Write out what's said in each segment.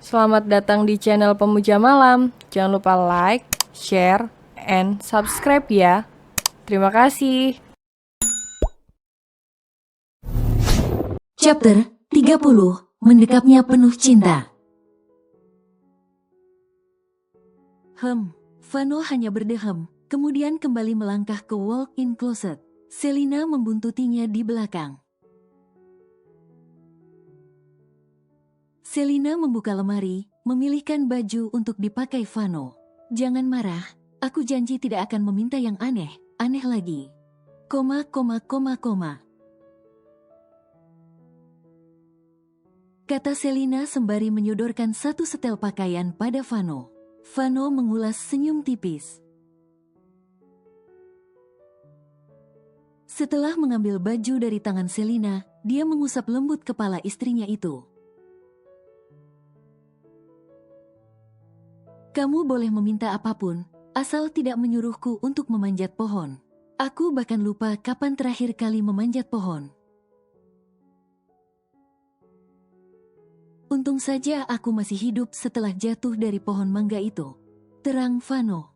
Selamat datang di channel Pemuja Malam. Jangan lupa like, share, and subscribe ya. Terima kasih. Chapter 30. Mendekapnya penuh cinta. Vano hanya berdehem, kemudian kembali melangkah ke walk-in closet. Selina membuntutinya di belakang. Selina membuka lemari, memilihkan baju untuk dipakai Vano. Jangan marah, aku janji tidak akan meminta yang aneh lagi. Kata Selina sembari menyodorkan satu setel pakaian pada Vano. Vano mengulas senyum tipis. Setelah mengambil baju dari tangan Selina, dia mengusap lembut kepala istrinya itu. Kamu boleh meminta apapun, asal tidak menyuruhku untuk memanjat pohon. Aku bahkan lupa kapan terakhir kali memanjat pohon. Untung saja aku masih hidup setelah jatuh dari pohon mangga itu. Terang Vano.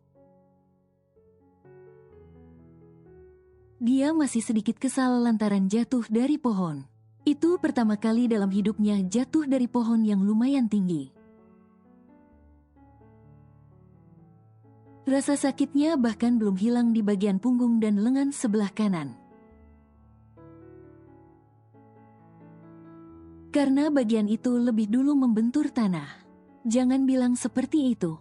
Dia masih sedikit kesal lantaran jatuh dari pohon. Itu pertama kali dalam hidupnya jatuh dari pohon yang lumayan tinggi. Rasa sakitnya bahkan belum hilang di bagian punggung dan lengan sebelah kanan. Karena bagian itu lebih dulu membentur tanah. Jangan bilang seperti itu.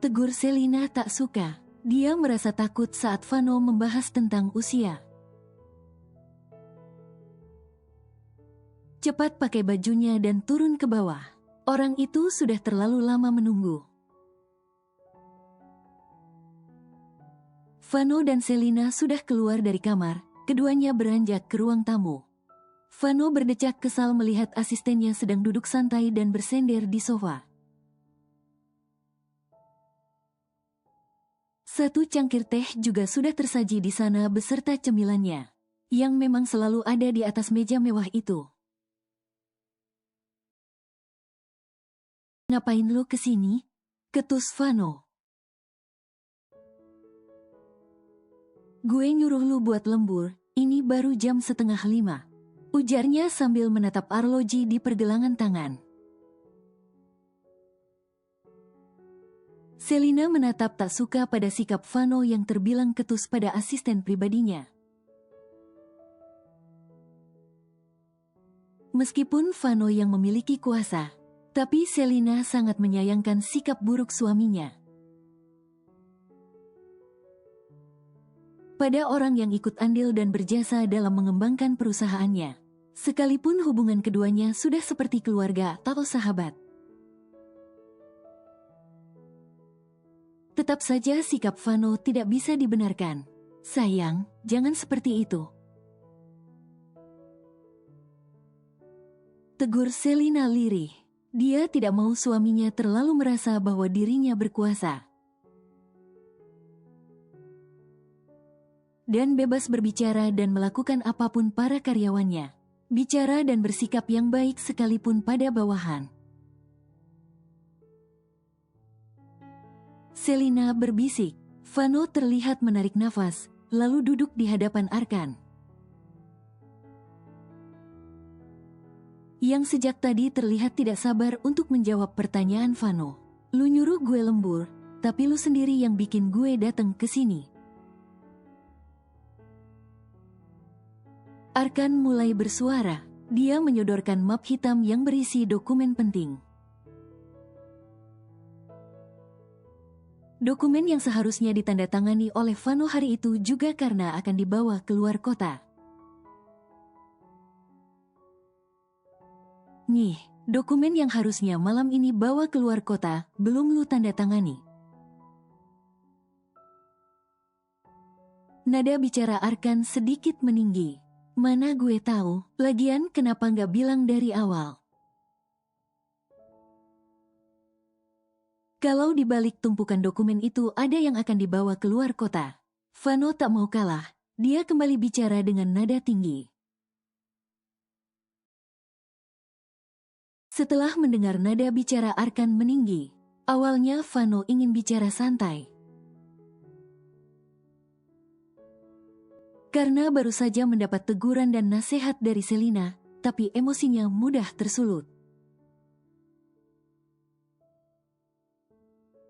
Tegur Selina tak suka. Dia merasa takut saat Vano membahas tentang usia. Cepat pakai bajunya dan turun ke bawah. Orang itu sudah terlalu lama menunggu. Vano dan Selina sudah keluar dari kamar. Keduanya beranjak ke ruang tamu. Vano berdecak kesal melihat asistennya sedang duduk santai dan bersender di sofa. Satu cangkir teh juga sudah tersaji di sana beserta cemilannya, yang memang selalu ada di atas meja mewah itu. Ngapain lo kesini? Ketus Vano. Gue nyuruh lu buat lembur, ini baru jam 4:30. Ujarnya sambil menatap arloji di pergelangan tangan. Selina menatap tak suka pada sikap Vano yang terbilang ketus pada asisten pribadinya. Meskipun Vano yang memiliki kuasa, tapi Selina sangat menyayangkan sikap buruk suaminya. Pada orang yang ikut andil dan berjasa dalam mengembangkan perusahaannya, sekalipun hubungan keduanya sudah seperti keluarga atau sahabat. Tetap saja sikap Vano tidak bisa dibenarkan. Sayang, jangan seperti itu. Tegur Selina lirih. Dia tidak mau suaminya terlalu merasa bahwa dirinya berkuasa. Dan bebas berbicara dan melakukan apapun para karyawannya. Bicara dan bersikap yang baik sekalipun pada bawahan. Selina berbisik. Vano terlihat menarik nafas, lalu duduk di hadapan Arkan. Yang sejak tadi terlihat tidak sabar untuk menjawab pertanyaan Vano. Lu nyuruh gue lembur, tapi lu sendiri yang bikin gue datang ke sini. Arkan mulai bersuara. Dia menyodorkan map hitam yang berisi dokumen penting. Dokumen yang seharusnya ditandatangani oleh Vano hari itu juga karena akan dibawa keluar kota. Nih, dokumen yang harusnya malam ini bawa keluar kota, belum lu tanda tangani. Nada bicara Arkan sedikit meninggi. Mana gue tahu, lagian kenapa nggak bilang dari awal? Kalau di balik tumpukan dokumen itu ada yang akan dibawa keluar kota. Vano tak mau kalah, dia kembali bicara dengan nada tinggi. Setelah mendengar nada bicara Arkan meninggi, awalnya Vano ingin bicara santai. Karena baru saja mendapat teguran dan nasihat dari Selina, tapi emosinya mudah tersulut.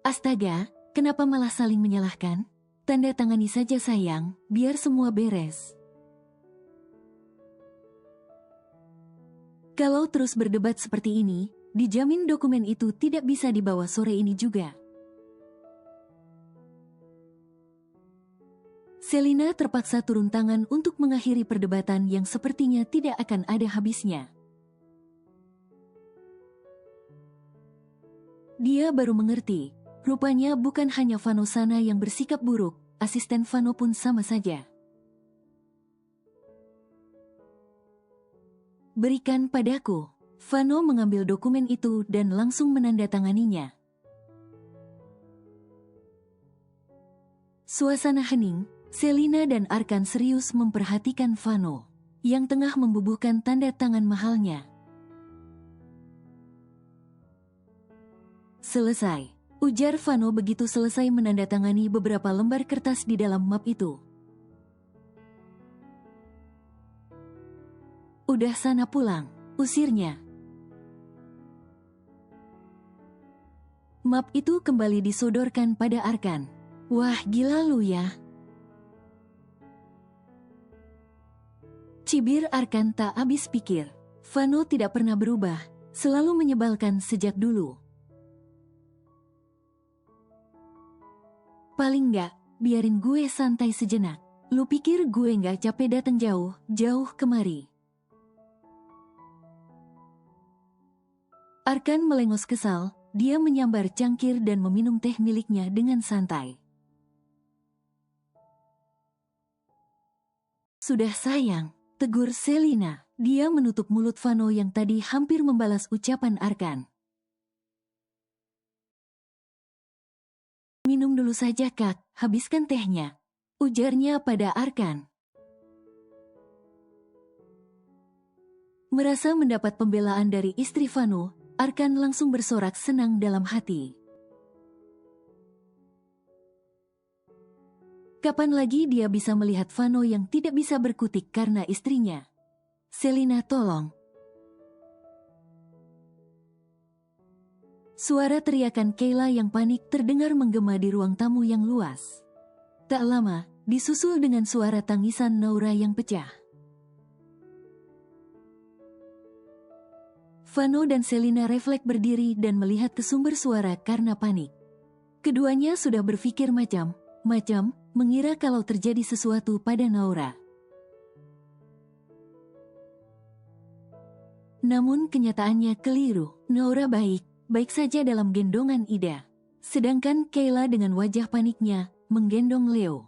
Astaga, kenapa malah saling menyalahkan? Tanda tangani saja sayang, biar semua beres. Kalau terus berdebat seperti ini, dijamin dokumen itu tidak bisa dibawa sore ini juga. Selina terpaksa turun tangan untuk mengakhiri perdebatan yang sepertinya tidak akan ada habisnya. Dia baru mengerti, rupanya bukan hanya Vano sana yang bersikap buruk, asisten Vano pun sama saja. Berikan padaku. Vano mengambil dokumen itu dan langsung menandatanganinya. Suasana hening, Selina dan Arkan serius memperhatikan Vano, yang tengah membubuhkan tanda tangan mahalnya. Selesai, ujar Vano begitu selesai menandatangani beberapa lembar kertas di dalam map itu. Udah sana pulang, usirnya. Map itu kembali disodorkan pada Arkan. Wah, gila lu ya. Cibir Arkan tak habis pikir. Vano tidak pernah berubah, selalu menyebalkan sejak dulu. Paling nggak, biarin gue santai sejenak. Lu pikir gue nggak capek datang jauh kemari? Arkan melengos kesal, dia menyambar cangkir dan meminum teh miliknya dengan santai. Sudah sayang, tegur Selina. Dia menutup mulut Vano yang tadi hampir membalas ucapan Arkan. Minum dulu saja kak, habiskan tehnya, ujarnya pada Arkan. Merasa mendapat pembelaan dari istri Vano, Arkan langsung bersorak senang dalam hati. Kapan lagi dia bisa melihat Vano yang tidak bisa berkutik karena istrinya? Selina, tolong. Suara teriakan Kayla yang panik terdengar menggema di ruang tamu yang luas. Tak lama, disusul dengan suara tangisan Naura yang pecah. Vano dan Selina refleks berdiri dan melihat ke sumber suara karena panik. Keduanya sudah berpikir macam-macam, mengira kalau terjadi sesuatu pada Naura. Namun kenyataannya keliru. Naura baik saja dalam gendongan Ida. Sedangkan Kayla dengan wajah paniknya, menggendong Leo.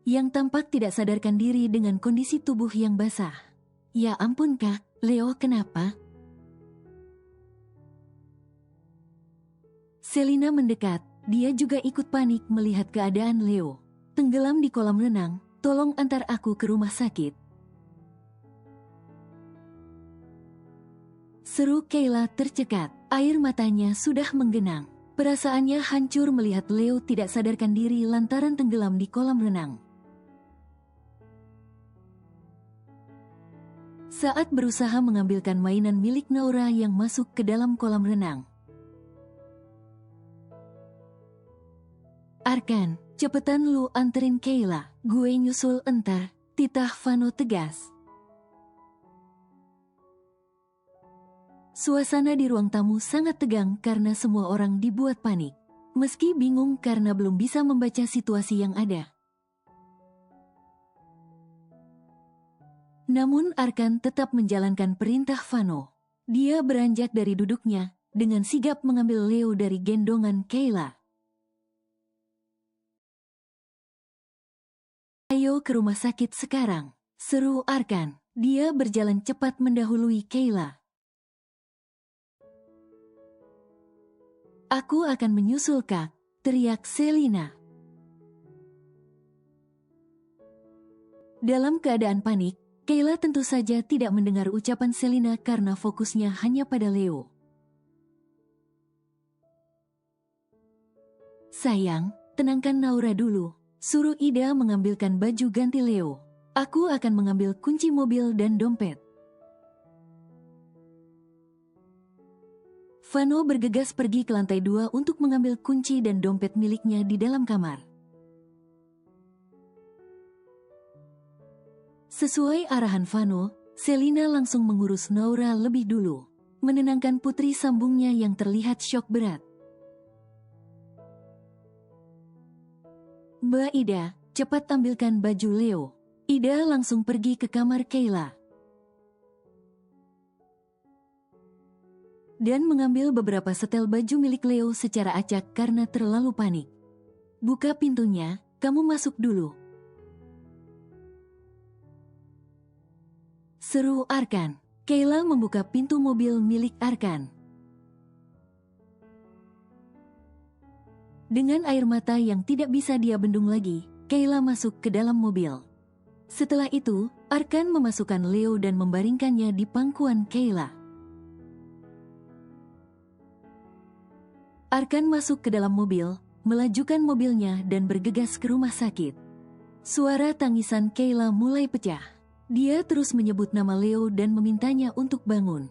Yang tampak tidak sadarkan diri dengan kondisi tubuh yang basah. Ya ampun kak, Leo kenapa? Selina mendekat, dia juga ikut panik melihat keadaan Leo. Tenggelam di kolam renang, tolong antar aku ke rumah sakit. Seru Kayla tercekat, air matanya sudah menggenang. Perasaannya hancur melihat Leo tidak sadarkan diri lantaran tenggelam di kolam renang. Saat berusaha mengambilkan mainan milik Naura yang masuk ke dalam kolam renang. Arkan, cepetan lu anterin Kayla, gue nyusul entar, titah Vano tegas. Suasana di ruang tamu sangat tegang karena semua orang dibuat panik. Meski bingung karena belum bisa membaca situasi yang ada. Namun Arkan tetap menjalankan perintah Vano. Dia beranjak dari duduknya, dengan sigap mengambil Leo dari gendongan Kayla. Ayo ke rumah sakit sekarang, seru Arkan. Dia berjalan cepat mendahului Kayla. Aku akan menyusul kak, teriak Selina. Dalam keadaan panik, Kayla tentu saja tidak mendengar ucapan Selina karena fokusnya hanya pada Leo. Sayang, tenangkan Naura dulu. Suruh Ida mengambilkan baju ganti Leo. Aku akan mengambil kunci mobil dan dompet. Vano bergegas pergi ke lantai 2 untuk mengambil kunci dan dompet miliknya di dalam kamar. Sesuai arahan Vano, Selina langsung mengurus Naura lebih dulu. Menenangkan putri sambungnya yang terlihat syok berat. Mbak Ida, cepat tampilkan baju Leo. Ida langsung pergi ke kamar Kayla. Dan mengambil beberapa setel baju milik Leo secara acak karena terlalu panik. Buka pintunya, kamu masuk dulu. Seru Arkan. Kayla membuka pintu mobil milik Arkan. Dengan air mata yang tidak bisa dia bendung lagi, Kayla masuk ke dalam mobil. Setelah itu, Arkan memasukkan Leo dan membaringkannya di pangkuan Kayla. Arkan masuk ke dalam mobil, melajukan mobilnya dan bergegas ke rumah sakit. Suara tangisan Kayla mulai pecah. Dia terus menyebut nama Leo dan memintanya untuk bangun.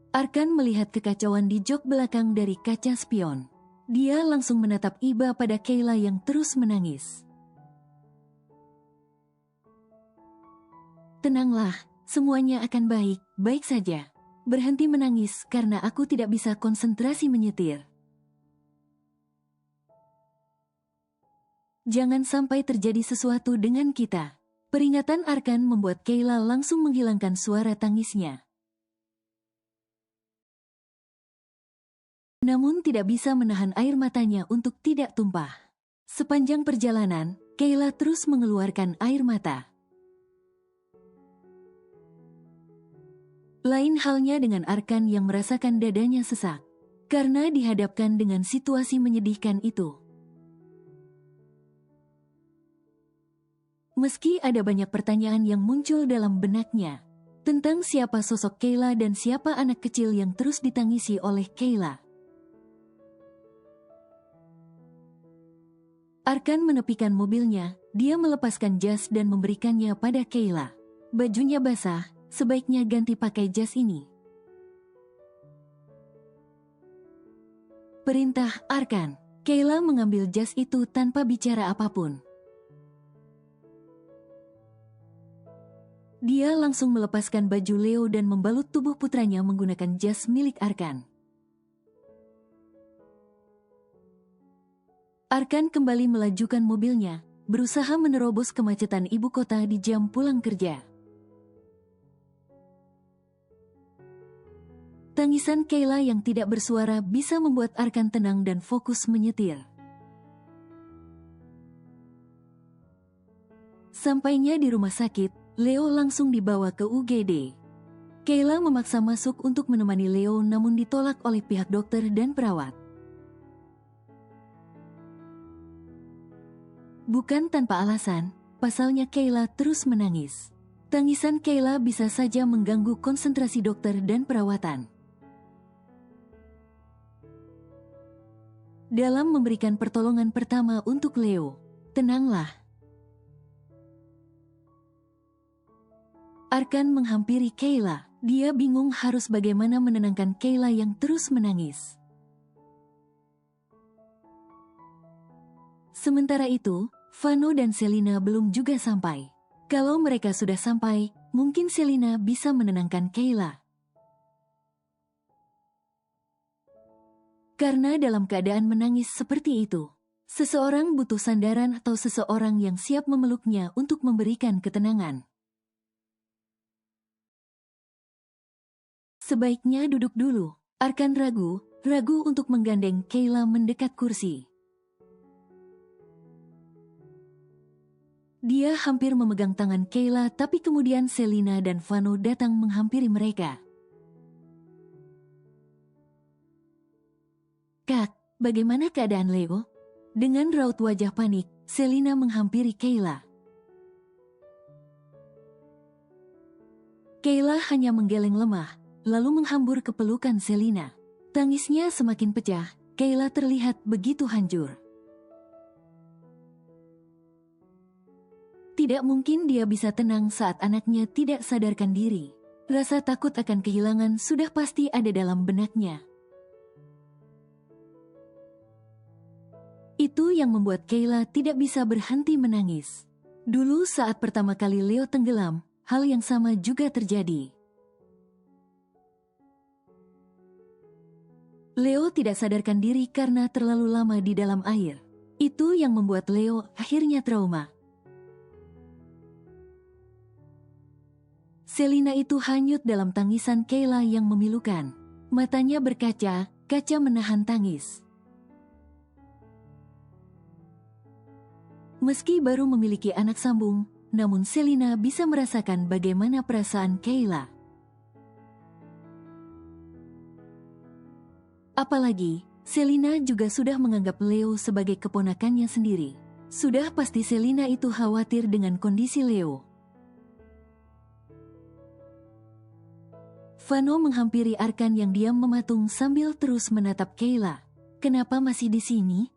Arkan melihat kekacauan di jok belakang dari kaca spion. Dia langsung menatap iba pada Kayla yang terus menangis. Tenanglah, semuanya akan baik-baik saja. Berhenti menangis karena aku tidak bisa konsentrasi menyetir. Jangan sampai terjadi sesuatu dengan kita. Peringatan Arkan membuat Kayla langsung menghilangkan suara tangisnya. Namun tidak bisa menahan air matanya untuk tidak tumpah. Sepanjang perjalanan, Kayla terus mengeluarkan air mata. Lain halnya dengan Arkan yang merasakan dadanya sesak, karena dihadapkan dengan situasi menyedihkan itu. Meski ada banyak pertanyaan yang muncul dalam benaknya, tentang siapa sosok Kayla dan siapa anak kecil yang terus ditangisi oleh Kayla. Arkan menepikan mobilnya, dia melepaskan jas dan memberikannya pada Kayla. Bajunya basah, sebaiknya ganti pakai jas ini. Perintah Arkan. Kayla mengambil jas itu tanpa bicara apapun. Dia langsung melepaskan baju Leo dan membalut tubuh putranya menggunakan jas milik Arkan. Arkan kembali melajukan mobilnya, berusaha menerobos kemacetan ibu kota di jam pulang kerja. Tangisan Kayla yang tidak bersuara bisa membuat Arkan tenang dan fokus menyetir. Sampainya di rumah sakit, Leo langsung dibawa ke UGD. Kayla memaksa masuk untuk menemani Leo namun ditolak oleh pihak dokter dan perawat. Bukan tanpa alasan, pasalnya Kayla terus menangis. Tangisan Kayla bisa saja mengganggu konsentrasi dokter dan perawatan. Dalam memberikan pertolongan pertama untuk Leo, tenanglah. Arkan menghampiri Kayla. Dia bingung harus bagaimana menenangkan Kayla yang terus menangis. Sementara itu, Vano dan Selina belum juga sampai. Kalau mereka sudah sampai, mungkin Selina bisa menenangkan Kayla. Karena dalam keadaan menangis seperti itu, seseorang butuh sandaran atau seseorang yang siap memeluknya untuk memberikan ketenangan. Sebaiknya duduk dulu. Arkan ragu untuk menggandeng Kayla mendekat kursi. Dia hampir memegang tangan Kayla tapi kemudian Selina dan Vano datang menghampiri mereka. Kak, bagaimana keadaan Leo? Dengan raut wajah panik, Selina menghampiri Kayla. Kayla hanya menggeleng lemah, lalu menghambur ke pelukan Selina. Tangisnya semakin pecah, Kayla terlihat begitu hancur. Tidak mungkin dia bisa tenang saat anaknya tidak sadarkan diri. Rasa takut akan kehilangan sudah pasti ada dalam benaknya. Itu yang membuat Kayla tidak bisa berhenti menangis. Dulu saat pertama kali Leo tenggelam, hal yang sama juga terjadi. Leo tidak sadarkan diri karena terlalu lama di dalam air. Itu yang membuat Leo akhirnya trauma. Selina itu hanyut dalam tangisan Kayla yang memilukan. Matanya berkaca, kaca menahan tangis. Meski baru memiliki anak sambung, namun Selina bisa merasakan bagaimana perasaan Kayla. Apalagi, Selina juga sudah menganggap Leo sebagai keponakannya sendiri. Sudah pasti Selina itu khawatir dengan kondisi Leo. Vano menghampiri Arkan yang diam mematung sambil terus menatap Kayla. Kenapa masih di sini?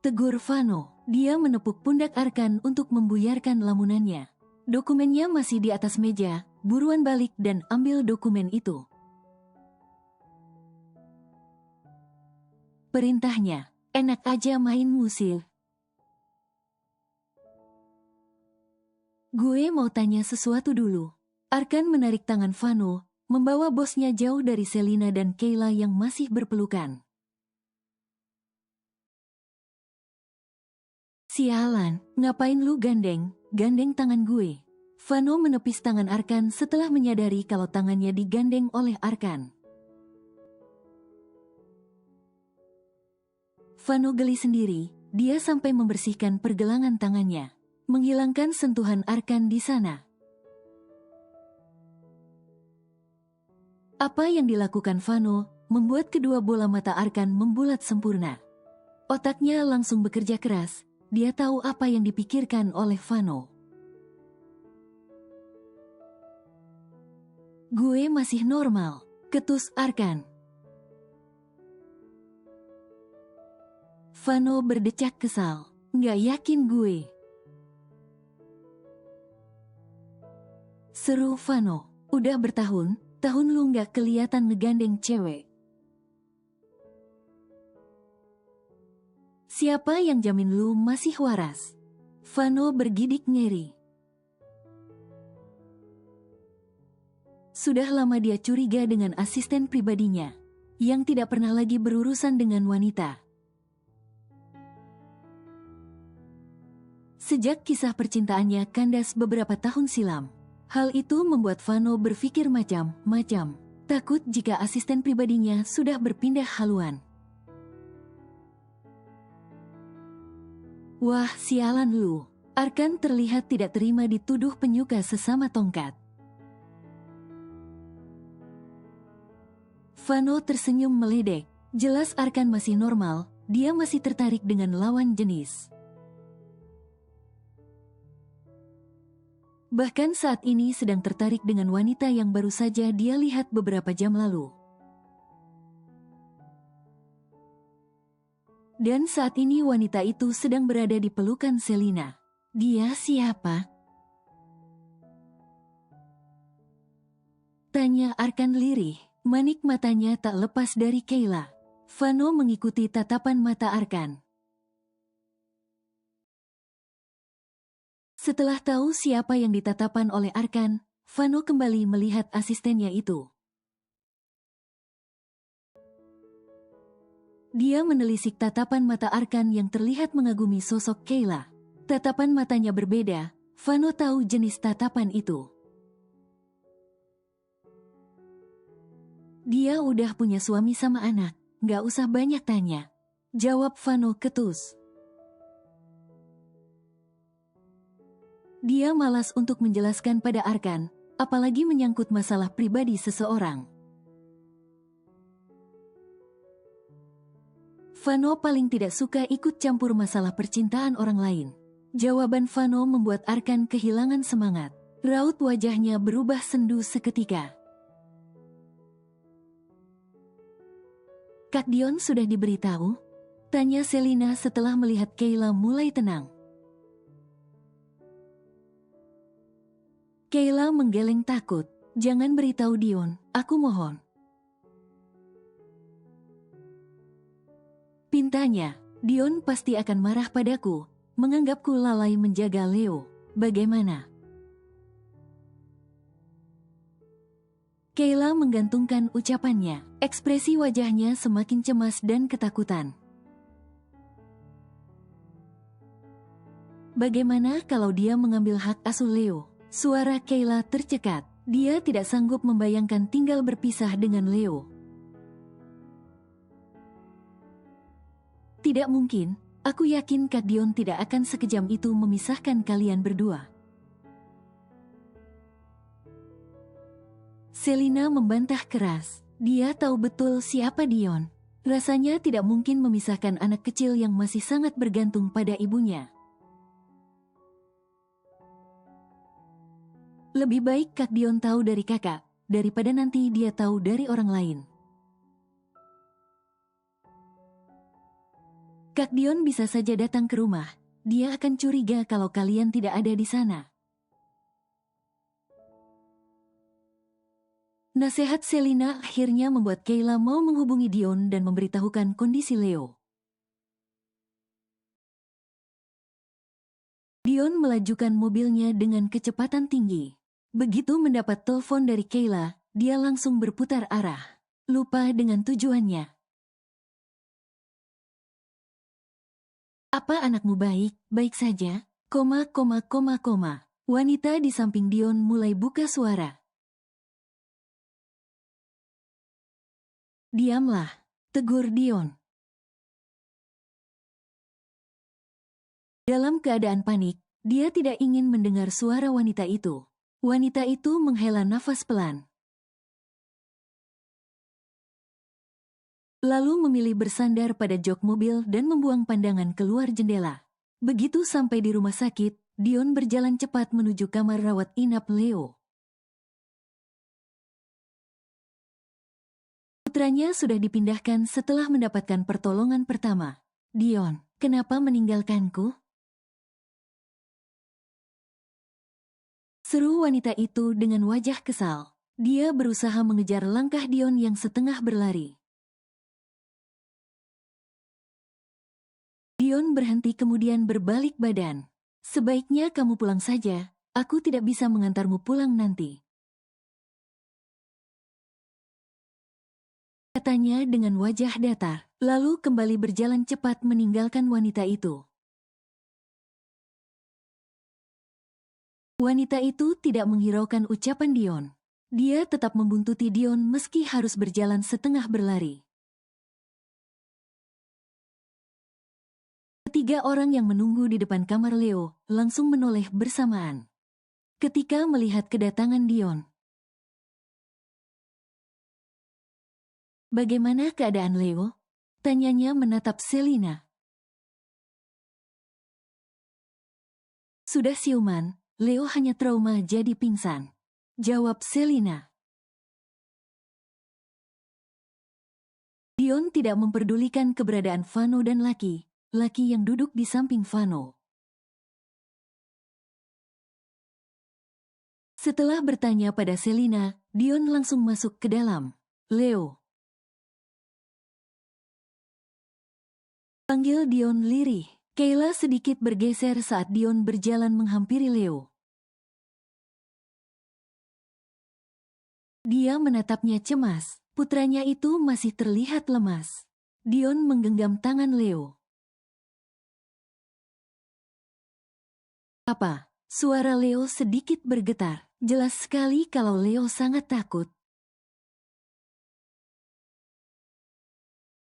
Tegur Vano. Dia menepuk pundak Arkan untuk membuyarkan lamunannya. Dokumennya masih di atas meja, buruan balik dan ambil dokumen itu. Perintahnya, enak aja main musil. Gue mau tanya sesuatu dulu. Arkan menarik tangan Vano, membawa bosnya jauh dari Selina dan Kayla yang masih berpelukan. Sialan, ngapain lu gandeng tangan gue? Vano menepis tangan Arkan setelah menyadari kalau tangannya digandeng oleh Arkan. Vano geli sendiri, dia sampai membersihkan pergelangan tangannya, menghilangkan sentuhan Arkan di sana. Apa yang dilakukan Vano membuat kedua bola mata Arkan membulat sempurna. Otaknya langsung bekerja keras. Dia tahu apa yang dipikirkan oleh Vano. Gue masih normal, ketus Arkan. Vano berdecak kesal. Nggak yakin gue. Seru Vano. Udah tahun lu nggak kelihatan ngegandeng cewek. Siapa yang jamin lu masih waras? Vano bergidik ngeri. Sudah lama dia curiga dengan asisten pribadinya, yang tidak pernah lagi berurusan dengan wanita. Sejak kisah percintaannya kandas beberapa tahun silam, hal itu membuat Vano berpikir macam-macam, takut jika asisten pribadinya sudah berpindah haluan. Wah, sialan lu. Arkan terlihat tidak terima dituduh penyuka sesama tongkat. Vano tersenyum meledek. Jelas Arkan masih normal, dia masih tertarik dengan lawan jenis. Bahkan saat ini sedang tertarik dengan wanita yang baru saja dia lihat beberapa jam lalu. Dan saat ini wanita itu sedang berada di pelukan Selina. Dia siapa? Tanya Arkan lirih. Manik matanya tak lepas dari Kayla. Vano mengikuti tatapan mata Arkan. Setelah tahu siapa yang ditatapan oleh Arkan, Vano kembali melihat asistennya itu. Dia menelisik tatapan mata Arkan yang terlihat mengagumi sosok Kayla. Tatapan matanya berbeda, Vano tahu jenis tatapan itu. Dia udah punya suami sama anak, gak usah banyak tanya. Jawab Vano ketus. Dia malas untuk menjelaskan pada Arkan, apalagi menyangkut masalah pribadi seseorang. Vano paling tidak suka ikut campur masalah percintaan orang lain. Jawaban Vano membuat Arkan kehilangan semangat. Raut wajahnya berubah sendu seketika. Kak Dion sudah diberitahu? Tanya Selina setelah melihat Kayla mulai tenang. Kayla menggeleng takut. Jangan beritahu Dion, aku mohon. Pintanya, Dion pasti akan marah padaku, menganggapku lalai menjaga Leo. Bagaimana? Kayla menggantungkan ucapannya. Ekspresi wajahnya semakin cemas dan ketakutan. Bagaimana kalau dia mengambil hak asuh Leo? Suara Kayla tercekat. Dia tidak sanggup membayangkan tinggal berpisah dengan Leo. Tidak mungkin, aku yakin Kak Dion tidak akan sekejam itu memisahkan kalian berdua. Selina membantah keras. Dia tahu betul siapa Dion. Rasanya tidak mungkin memisahkan anak kecil yang masih sangat bergantung pada ibunya. Lebih baik Kak Dion tahu dari kakak, daripada nanti dia tahu dari orang lain. Kak Dion bisa saja datang ke rumah. Dia akan curiga kalau kalian tidak ada di sana. Nasihat Selina akhirnya membuat Kayla mau menghubungi Dion dan memberitahukan kondisi Leo. Dion melajukan mobilnya dengan kecepatan tinggi. Begitu mendapat telepon dari Kayla, dia langsung berputar arah. Lupa dengan tujuannya. Apa anakmu baik, baik saja? Wanita di samping Dion mulai buka suara. Diamlah, tegur Dion. Dalam keadaan panik, dia tidak ingin mendengar suara wanita itu. Wanita itu menghela nafas pelan. Lalu memilih bersandar pada jok mobil dan membuang pandangan keluar jendela. Begitu sampai di rumah sakit, Dion berjalan cepat menuju kamar rawat inap Leo. Putranya sudah dipindahkan setelah mendapatkan pertolongan pertama. Dion, kenapa meninggalkanku? Seru wanita itu dengan wajah kesal. Dia berusaha mengejar langkah Dion yang setengah berlari. Dion berhenti kemudian berbalik badan. Sebaiknya kamu pulang saja, aku tidak bisa mengantarmu pulang nanti. Katanya dengan wajah datar, lalu kembali berjalan cepat meninggalkan wanita itu. Wanita itu tidak menghiraukan ucapan Dion. Dia tetap membuntuti Dion meski harus berjalan setengah berlari. Ketiga orang yang menunggu di depan kamar Leo langsung menoleh bersamaan. Ketika melihat kedatangan Dion. Bagaimana keadaan Leo? Tanyanya menatap Selina. Sudah siuman, Leo hanya trauma jadi pingsan. Jawab Selina. Dion tidak memperdulikan keberadaan Vano dan laki yang duduk di samping Vano. Setelah bertanya pada Selina, Dion langsung masuk ke dalam. Leo. Panggil Dion lirih. Kayla sedikit bergeser saat Dion berjalan menghampiri Leo. Dia menatapnya cemas. Putranya itu masih terlihat lemas. Dion menggenggam tangan Leo. Apa? Suara Leo sedikit bergetar. Jelas sekali kalau Leo sangat takut.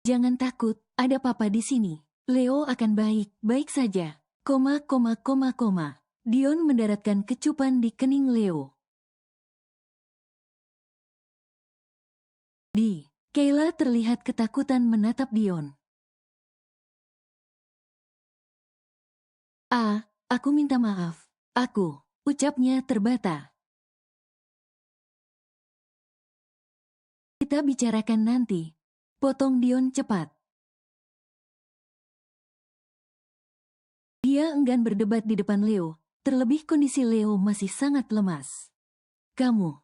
Jangan takut, ada papa di sini. Leo akan baik saja. Dion mendaratkan kecupan di kening Leo. Kayla terlihat ketakutan menatap Dion. Aku minta maaf. Ucapnya terbata. Kita bicarakan nanti. Potong Dion cepat. Dia enggan berdebat di depan Leo, terlebih kondisi Leo masih sangat lemas. Kamu.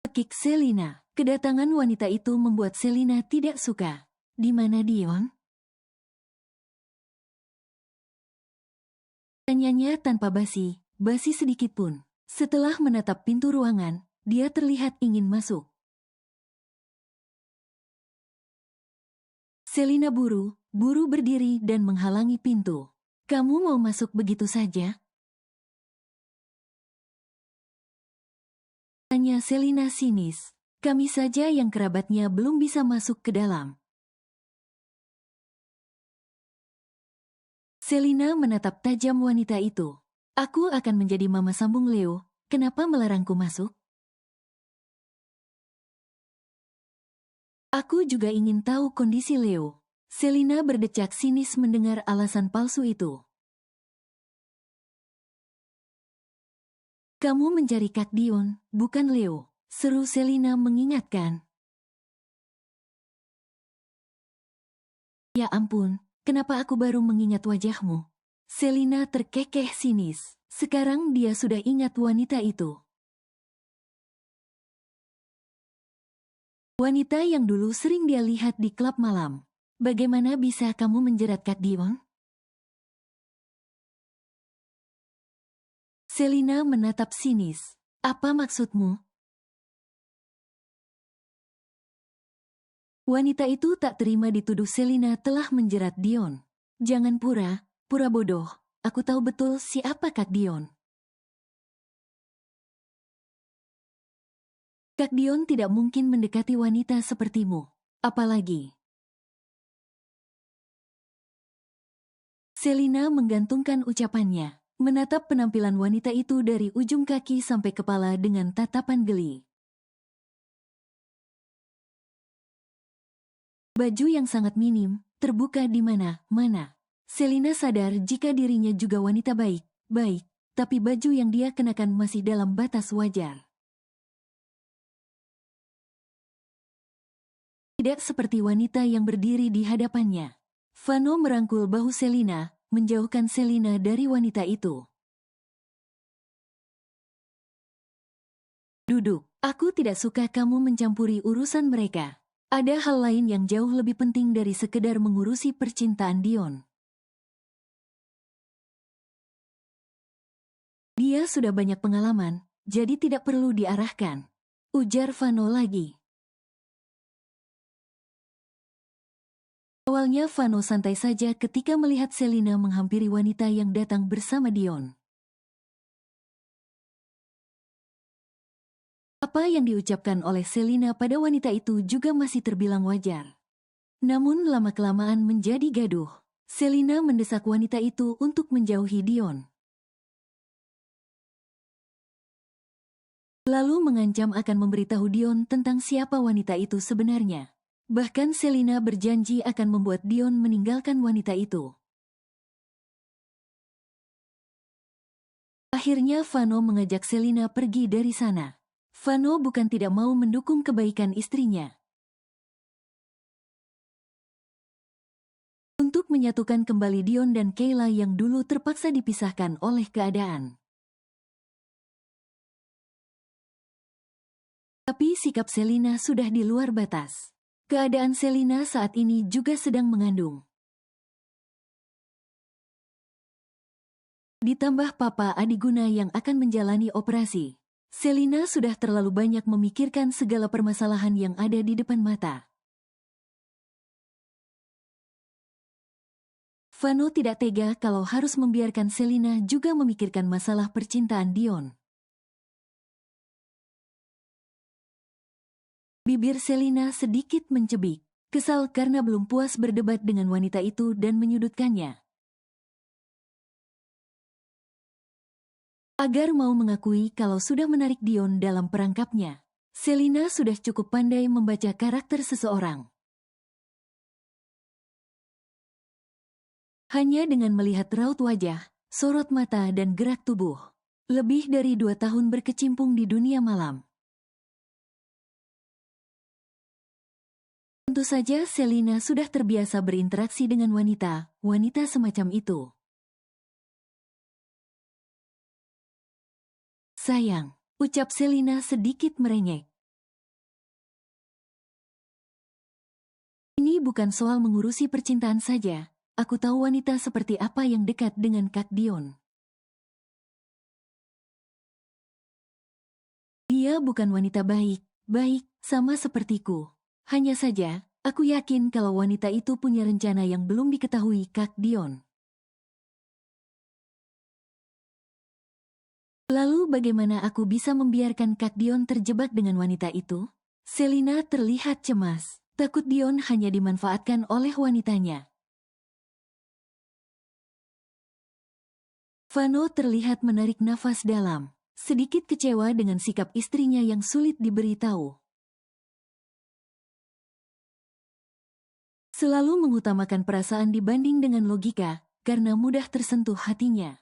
Tekik Selina. Kedatangan wanita itu membuat Selina tidak suka. Di mana Dion? Tanyanya tanpa basi sedikit pun. Setelah menatap pintu ruangan, dia terlihat ingin masuk. Selina buru berdiri dan menghalangi pintu. Kamu mau masuk begitu saja? Tanya Selina sinis. Kami saja yang kerabatnya belum bisa masuk ke dalam. Selina menatap tajam wanita itu. Aku akan menjadi mama sambung Leo. Kenapa melarangku masuk? Aku juga ingin tahu kondisi Leo. Selina berdecak sinis mendengar alasan palsu itu. Kamu mencari Kak Dion, bukan Leo, seru Selina mengingatkan. Ya ampun, kenapa aku baru mengingat wajahmu? Selina terkekeh sinis. Sekarang dia sudah ingat wanita itu. Wanita yang dulu sering dia lihat di klub malam. Bagaimana bisa kamu menjerat Kak Dion? Selina menatap sinis. Apa maksudmu? Wanita itu tak terima dituduh Selina telah menjerat Dion. Jangan pura bodoh. Aku tahu betul siapa Kak Dion. Kak Dion tidak mungkin mendekati wanita sepertimu. Apalagi. Selina menggantungkan ucapannya, menatap penampilan wanita itu dari ujung kaki sampai kepala dengan tatapan geli. Baju yang sangat minim, terbuka di mana-mana. Selina sadar jika dirinya juga wanita baik, tapi baju yang dia kenakan masih dalam batas wajar. Tidak seperti wanita yang berdiri di hadapannya. Vano merangkul bahu Selina, menjauhkan Selina dari wanita itu. Duduk, aku tidak suka kamu mencampuri urusan mereka. Ada hal lain yang jauh lebih penting dari sekedar mengurusi percintaan Dion. Dia sudah banyak pengalaman, jadi tidak perlu diarahkan. Ujar Vano lagi. Awalnya Vano santai saja ketika melihat Selina menghampiri wanita yang datang bersama Dion. Apa yang diucapkan oleh Selina pada wanita itu juga masih terbilang wajar. Namun lama-kelamaan menjadi gaduh. Selina mendesak wanita itu untuk menjauhi Dion. Lalu mengancam akan memberitahu Dion tentang siapa wanita itu sebenarnya. Bahkan Selina berjanji akan membuat Dion meninggalkan wanita itu. Akhirnya Vano mengajak Selina pergi dari sana. Vano bukan tidak mau mendukung kebaikan istrinya. Untuk menyatukan kembali Dion dan Kayla yang dulu terpaksa dipisahkan oleh keadaan. Tapi sikap Selina sudah di luar batas. Keadaan Selina saat ini juga sedang mengandung. Ditambah Papa Adiguna yang akan menjalani operasi. Selina sudah terlalu banyak memikirkan segala permasalahan yang ada di depan mata. Vano tidak tega kalau harus membiarkan Selina juga memikirkan masalah percintaan Dion. Bibir Selina sedikit mencebik, kesal karena belum puas berdebat dengan wanita itu dan menyudutkannya. Agar mau mengakui kalau sudah menarik Dion dalam perangkapnya, Selina sudah cukup pandai membaca karakter seseorang. Hanya dengan melihat raut wajah, sorot mata dan gerak tubuh. Lebih dari 2 tahun berkecimpung di dunia malam. Tentu saja Selina sudah terbiasa berinteraksi dengan wanita semacam itu. Sayang, ucap Selina sedikit merengek. Ini bukan soal mengurusi percintaan saja. Aku tahu wanita seperti apa yang dekat dengan Kak Dion. Dia bukan wanita baik sama sepertiku. Hanya saja, aku yakin kalau wanita itu punya rencana yang belum diketahui Kak Dion. Lalu bagaimana aku bisa membiarkan Kak Dion terjebak dengan wanita itu? Selina terlihat cemas. Takut Dion hanya dimanfaatkan oleh wanitanya. Vano terlihat menarik nafas dalam, sedikit kecewa dengan sikap istrinya yang sulit diberitahu. Selalu mengutamakan perasaan dibanding dengan logika, karena mudah tersentuh hatinya.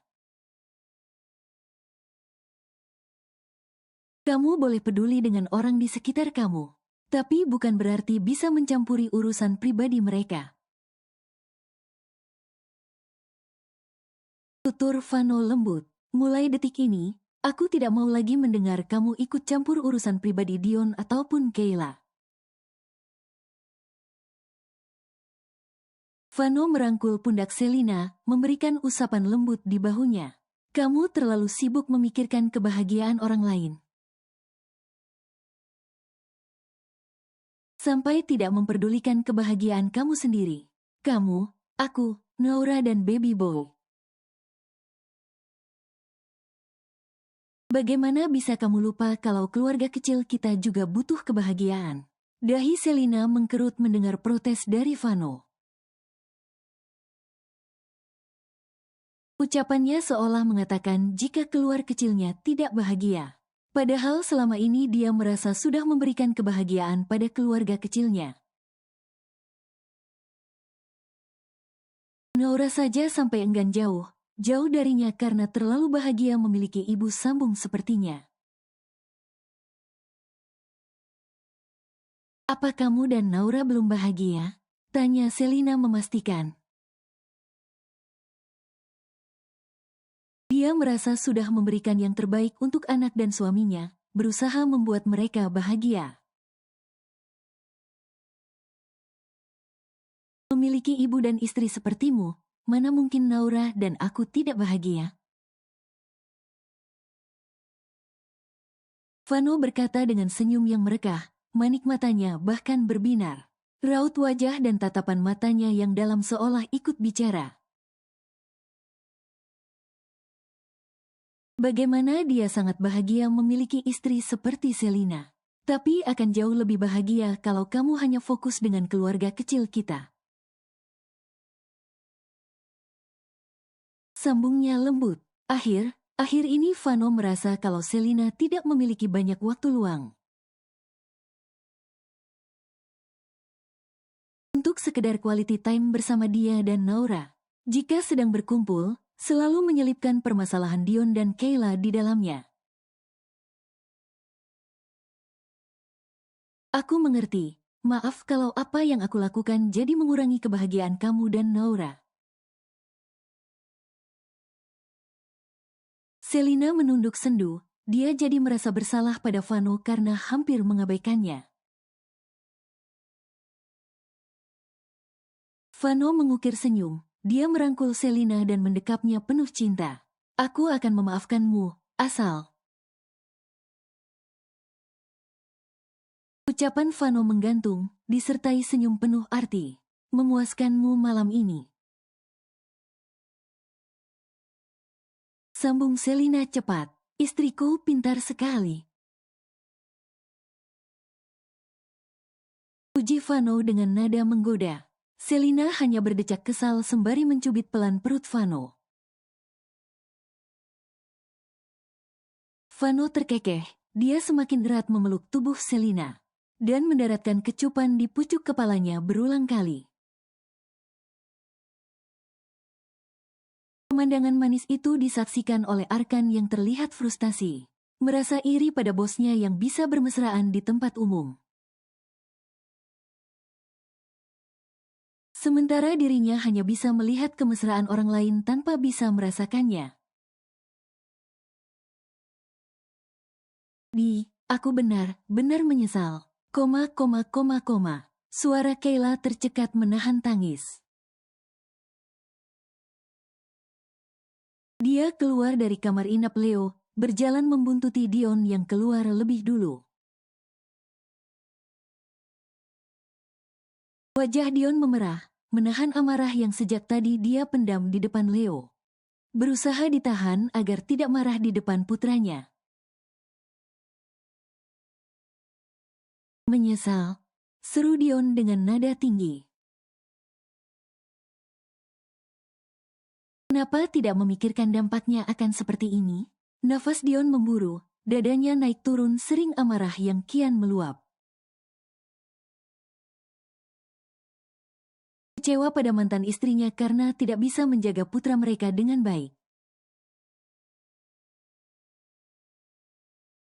Kamu boleh peduli dengan orang di sekitar kamu, tapi bukan berarti bisa mencampuri urusan pribadi mereka. Tutur Vano lembut. Mulai detik ini, aku tidak mau lagi mendengar kamu ikut campur urusan pribadi Dion ataupun Kayla. Vano merangkul pundak Selina, memberikan usapan lembut di bahunya. Kamu terlalu sibuk memikirkan kebahagiaan orang lain. Sampai tidak memperdulikan kebahagiaan kamu sendiri. Kamu, aku, Naura dan Baby Boy. Bagaimana bisa kamu lupa kalau keluarga kecil kita juga butuh kebahagiaan? Dahi Selina mengkerut mendengar protes dari Vano. Ucapannya seolah mengatakan jika keluar kecilnya tidak bahagia. Padahal selama ini dia merasa sudah memberikan kebahagiaan pada keluarga kecilnya. Naura saja sampai enggan jauh darinya karena terlalu bahagia memiliki ibu sambung sepertinya. Apa kamu dan Naura belum bahagia? Tanya Selina memastikan. Dia merasa sudah memberikan yang terbaik untuk anak dan suaminya, berusaha membuat mereka bahagia. Memiliki ibu dan istri sepertimu, mana mungkin Naura dan aku tidak bahagia? Vano berkata dengan senyum yang merekah, manik matanya bahkan berbinar. Raut wajah dan tatapan matanya yang dalam seolah ikut bicara. Bagaimana dia sangat bahagia memiliki istri seperti Selina. Tapi akan jauh lebih bahagia kalau kamu hanya fokus dengan keluarga kecil kita. Sambungnya lembut. Akhir ini Vano merasa kalau Selina tidak memiliki banyak waktu luang. Untuk sekedar quality time bersama dia dan Naura. Jika sedang berkumpul, selalu menyelipkan permasalahan Dion dan Kayla di dalamnya. Aku mengerti. Maaf kalau apa yang aku lakukan jadi mengurangi kebahagiaan kamu dan Naura. Selina menunduk sendu, dia jadi merasa bersalah pada Vano karena hampir mengabaikannya. Vano mengukir senyum, dia merangkul Selina dan mendekapnya penuh cinta. Aku akan memaafkanmu, asal. Ucapan Vano menggantung, disertai senyum penuh arti. Memuaskanmu malam ini. Sambung Selina cepat. Istriku pintar sekali. Puji Vano dengan nada menggoda. Selina hanya berdecak kesal sembari mencubit pelan perut Vano. Vano terkekeh, dia semakin erat memeluk tubuh Selina dan mendaratkan kecupan di pucuk kepalanya berulang kali. Pemandangan manis itu disaksikan oleh Arkan yang terlihat frustasi, merasa iri pada bosnya yang bisa bermesraan di tempat umum. Sementara dirinya hanya bisa melihat kemesraan orang lain tanpa bisa merasakannya. Aku benar-benar menyesal. Suara Kayla tercekat menahan tangis. Dia keluar dari kamar inap Leo, berjalan membuntuti Dion yang keluar lebih dulu. Wajah Dion memerah, menahan amarah yang sejak tadi dia pendam di depan Leo. Berusaha ditahan agar tidak marah di depan putranya. Menyesal, seru Dion dengan nada tinggi. Kenapa tidak memikirkan dampaknya akan seperti ini? Nafas Dion memburu, dadanya naik turun sering amarah yang kian meluap. Kecewa pada mantan istrinya karena tidak bisa menjaga putra mereka dengan baik.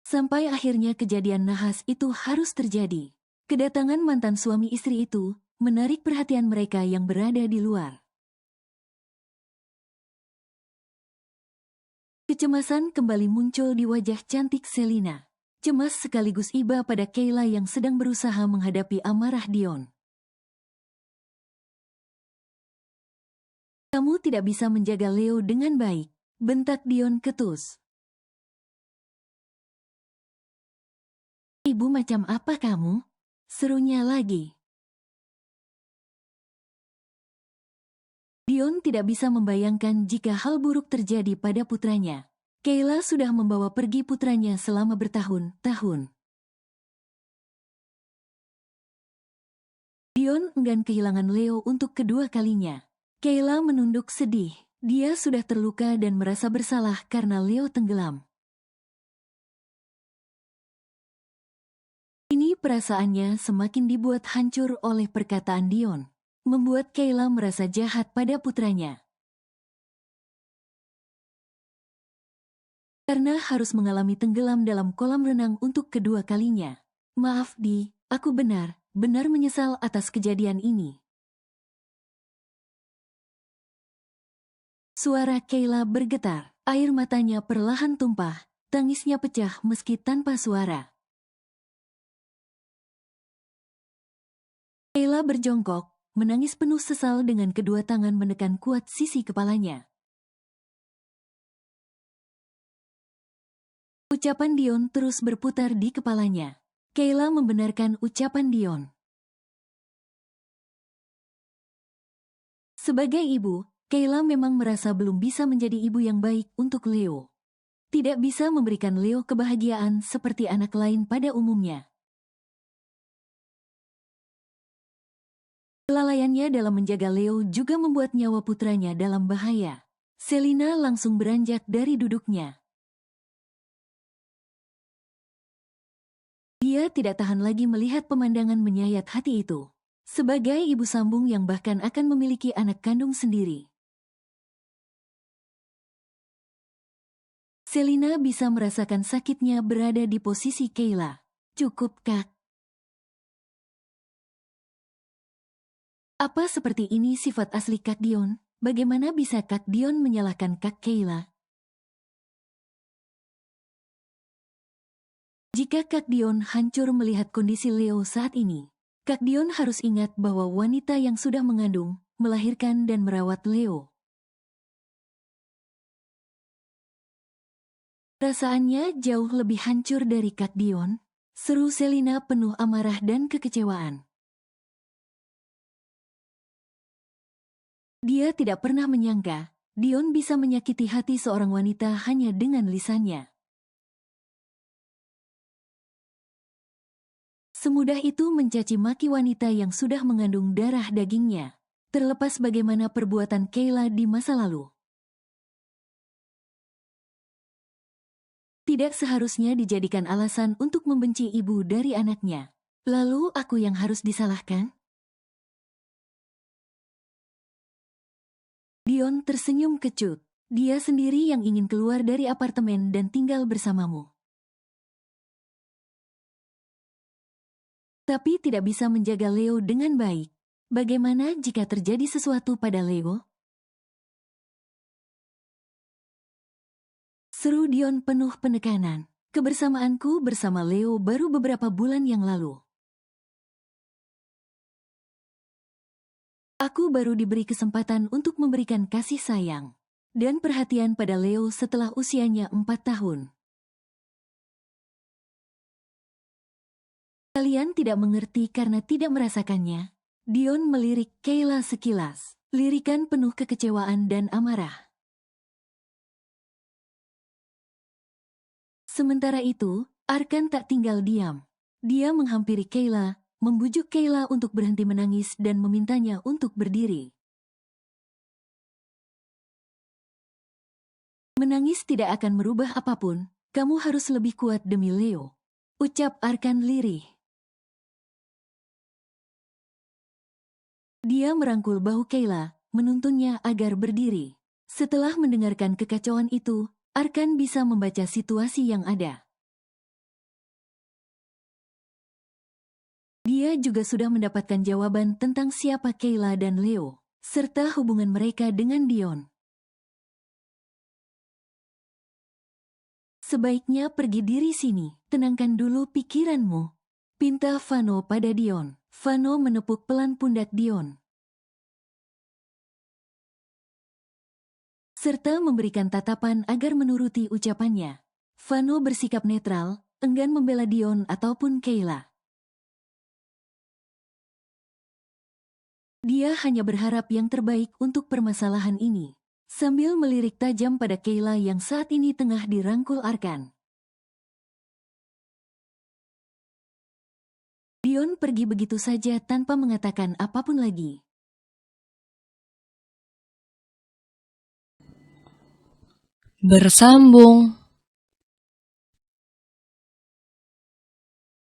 Sampai akhirnya kejadian nahas itu harus terjadi. Kedatangan mantan suami istri itu menarik perhatian mereka yang berada di luar. Kecemasan kembali muncul di wajah cantik Selina. Cemas sekaligus iba pada Kayla yang sedang berusaha menghadapi amarah Dion. Kamu tidak bisa menjaga Leo dengan baik, bentak Dion ketus. Ibu macam apa kamu? Serunya lagi. Dion tidak bisa membayangkan jika hal buruk terjadi pada putranya. Kayla sudah membawa pergi putranya selama bertahun-tahun. Dion enggan kehilangan Leo untuk kedua kalinya. Kayla menunduk sedih. Dia sudah terluka dan merasa bersalah karena Leo tenggelam. Ini perasaannya semakin dibuat hancur oleh perkataan Dion, membuat Kayla merasa jahat pada putranya. Karena harus mengalami tenggelam dalam kolam renang untuk kedua kalinya. Maaf aku benar-benar menyesal atas kejadian ini. Suara Kayla bergetar, air matanya perlahan tumpah, tangisnya pecah meski tanpa suara. Kayla berjongkok, menangis penuh sesal dengan kedua tangan menekan kuat sisi kepalanya. Ucapan Dion terus berputar di kepalanya. Kayla membenarkan ucapan Dion. Sebagai ibu, Kayla memang merasa belum bisa menjadi ibu yang baik untuk Leo. Tidak bisa memberikan Leo kebahagiaan seperti anak lain pada umumnya. Kelalaiannya dalam menjaga Leo juga membuat nyawa putranya dalam bahaya. Selina langsung beranjak dari duduknya. Dia tidak tahan lagi melihat pemandangan menyayat hati itu. Sebagai ibu sambung yang bahkan akan memiliki anak kandung sendiri. Selina bisa merasakan sakitnya berada di posisi Kayla. Cukup, Kak. Apa seperti ini sifat asli Kak Dion? Bagaimana bisa Kak Dion menyalahkan Kak Kayla? Jika Kak Dion hancur melihat kondisi Leo saat ini, Kak Dion harus ingat bahwa wanita yang sudah mengandung, melahirkan dan merawat Leo. Perasaannya jauh lebih hancur dari Kak Dion, seru Selina penuh amarah dan kekecewaan. Dia tidak pernah menyangka, Dion bisa menyakiti hati seorang wanita hanya dengan lisannya. Semudah itu mencaci maki wanita yang sudah mengandung darah dagingnya, terlepas bagaimana perbuatan Kayla di masa lalu. Tidak seharusnya dijadikan alasan untuk membenci ibu dari anaknya. Lalu aku yang harus disalahkan? Dion tersenyum kecut. Dia sendiri yang ingin keluar dari apartemen dan tinggal bersamamu. Tapi tidak bisa menjaga Leo dengan baik. Bagaimana jika terjadi sesuatu pada Leo? Seru Dion penuh penekanan. Kebersamaanku bersama Leo baru beberapa bulan yang lalu. Aku baru diberi kesempatan untuk memberikan kasih sayang dan perhatian pada Leo setelah usianya 4 tahun. Kalian tidak mengerti karena tidak merasakannya. Dion melirik Kayla sekilas. Lirikan penuh kekecewaan dan amarah. Sementara itu, Arkan tak tinggal diam. Dia menghampiri Kayla, membujuk Kayla untuk berhenti menangis dan memintanya untuk berdiri. Menangis tidak akan merubah apapun, kamu harus lebih kuat demi Leo, ucap Arkan lirih. Dia merangkul bahu Kayla, menuntunnya agar berdiri. Setelah mendengarkan kekacauan itu, Arkan bisa membaca situasi yang ada. Dia juga sudah mendapatkan jawaban tentang siapa Kayla dan Leo, serta hubungan mereka dengan Dion. Sebaiknya pergi dari sini, tenangkan dulu pikiranmu, pinta Vano pada Dion. Vano menepuk pelan pundak Dion, serta memberikan tatapan agar menuruti ucapannya. Vano bersikap netral, enggan membela Dion ataupun Kayla. Dia hanya berharap yang terbaik untuk permasalahan ini, sambil melirik tajam pada Kayla yang saat ini tengah dirangkul Arkan. Dion pergi begitu saja tanpa mengatakan apapun lagi. Bersambung.